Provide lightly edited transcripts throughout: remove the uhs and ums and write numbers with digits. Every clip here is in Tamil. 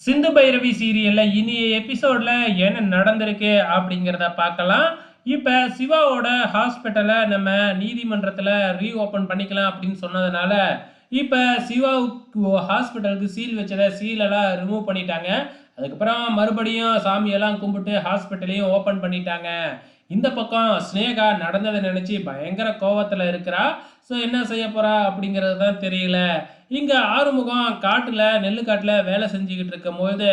சிந்து பைரவி சீரியல்ல இனிய எபிசோட்ல என்ன நடந்திருக்கு அப்படிங்கிறத பார்க்கலாம். இப்ப சிவாவோட ஹாஸ்பிட்டல நம்ம நீதிமன்றத்துல ரீஓப்பன் பண்ணிக்கலாம் அப்படின்னு சொன்னதுனால, இப்ப சிவாவுக்கு ஹாஸ்பிட்டலுக்கு சீல் வச்சத சீலெல்லாம் ரிமூவ் பண்ணிட்டாங்க. அதுக்கப்புறம் மறுபடியும் சாமியெல்லாம் கும்பிட்டு ஹாஸ்பிட்டலையும் ஓப்பன் பண்ணிட்டாங்க. இந்த பக்கம் ஸ்னேகா நடந்ததை நினைச்சு பயங்கர கோவத்துல இருக்கிறா. ஸோ என்ன செய்ய போறா அப்படிங்கிறது தான் தெரியல. இங்க ஆறுமுகம் காட்டுல நெல்லு காட்டுல வேலை செஞ்சுக்கிட்டு இருக்கும்போது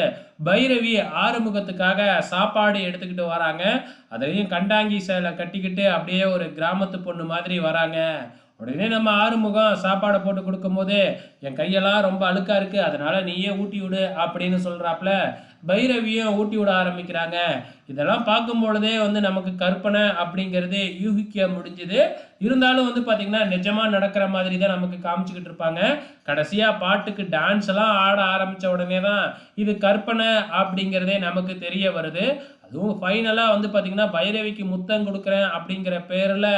பைரவி ஆறுமுகத்துக்காக சாப்பாடு எடுத்துக்கிட்டு வராங்க. அதையும் கண்டாங்கி சேலை கட்டிக்கிட்டு அப்படியே ஒரு கிராமத்து பொண்ணு மாதிரி வராங்க. உடனே நம்ம ஆறுமுகம் சாப்பாடை போட்டு கொடுக்கும்போது என் கையெல்லாம் ரொம்ப அழுக்கா இருக்கு, அதனால நீயே ஊட்டி விடு அப்படின்னு சொல்றாப்புல பைரவியும் ஊட்டி விட ஆரம்பிக்கிறாங்க. இதெல்லாம் பார்க்கும் பொழுதே நமக்கு கற்பனை அப்படிங்கிறது யூகிக்க முடிஞ்சுது. இருந்தாலும் பார்த்தீங்கன்னா நிஜமா நடக்கிற மாதிரி தான் நமக்கு காமிச்சுக்கிட்டு இருப்பாங்க. கடைசியா பாட்டுக்கு டான்ஸ் எல்லாம் ஆட ஆரம்பிச்ச உடனே தான் இது கற்பனை அப்படிங்கிறதே நமக்கு தெரிய வருது. அதுவும் ஃபைனலாக பார்த்தீங்கன்னா பைரவிக்கு முத்தம் கொடுக்குறேன் அப்படிங்கிற பேரில்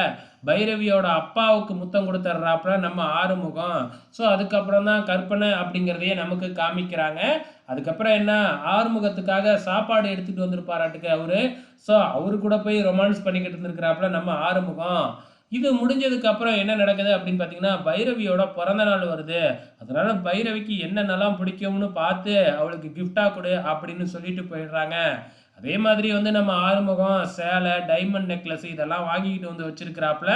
பைரவியோட அப்பாவுக்கு முத்தம் கொடுத்துட்றாப்புல நம்ம ஆறுமுகம். ஸோ அதுக்கப்புறம் தான் கற்பனை அப்படிங்கிறதையே நமக்கு காமிக்கிறாங்க. அதுக்கப்புறம் என்ன, ஆறுமுகத்துக்காக சாப்பாடு எடுத்துகிட்டு வந்திருப்பாராட்டுக்கு அவரு. ஸோ அவரு கூட போய் ரொமான்ஸ் பண்ணிக்கிட்டு இருந்திருக்கிறாப்புல நம்ம ஆறுமுகம். இது முடிஞ்சதுக்கு அப்புறம் என்ன நடக்குது அப்படின்னு பார்த்தீங்கன்னா பைரவியோட பிறந்த நாள் வருது. அதனால பைரவிக்கு என்னென்னலாம் பிடிக்கும்னு பார்த்து அவளுக்கு கிஃப்டா கொடு அப்படின்னு சொல்லிட்டு போயிடுறாங்க. அதே மாதிரி நம்ம ஆறுமுகம் சேலை, டைமண்ட் நெக்லஸ் இதெல்லாம் வாங்கிக்கிட்டு வச்சிருக்கிறாப்புல.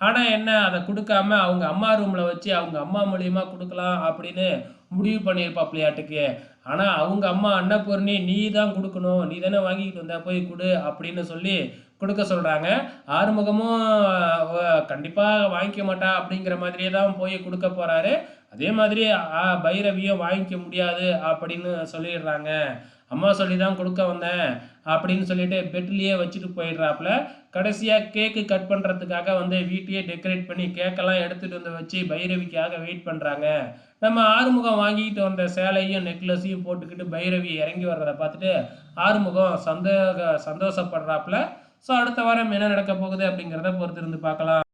ஆனா என்ன, அதை கொடுக்காம அவங்க அம்மா ரூம்ல வச்சு அவங்க அம்மா மூலியமா கொடுக்கலாம் அப்படின்னு முடிவு பண்ணியிருப்பாப்லையாட்டுக்கு. ஆனா அவங்க அம்மா அன்னபூர்ணி நீ தான் கொடுக்கணும், நீ தானே வாங்கிக்கிட்டு வந்தா போய் கொடு அப்படின்னு சொல்லி கொடுக்க சொல்றாங்க. ஆறுமுகமும் கண்டிப்பா வாங்கிக்க மாட்டா அப்படிங்கிற மாதிரியே தான் போய் கொடுக்க போறாரு. அதே மாதிரி பைரவியும் வாங்கிக்க முடியாது அப்படின்னு சொல்லிடுறாங்க. அம்மா சொல்லி தான் கொடுக்க வந்தேன் அப்படின்னு சொல்லிட்டு பெட்லேயே வச்சுட்டு போயிடுறாப்புல. கடைசியாக கேக்கு கட் பண்ணுறதுக்காக வீட்டையே டெக்கரேட் பண்ணி கேக்கெல்லாம் எடுத்துகிட்டு வச்சு பைரவிக்காக வெயிட் பண்ணுறாங்க. நம்ம ஆறுமுகம் வாங்கிட்டு வந்த சேலையும் நெக்லஸையும் போட்டுக்கிட்டு பைரவி இறங்கி வர்றதை பார்த்துட்டு ஆறுமுகம் சந்தோஷப்படுறாப்புல. ஸோ அடுத்த வாரம் என்ன நடக்க போகுது அப்படிங்கிறத பொறுத்திருந்து பார்க்கலாம்.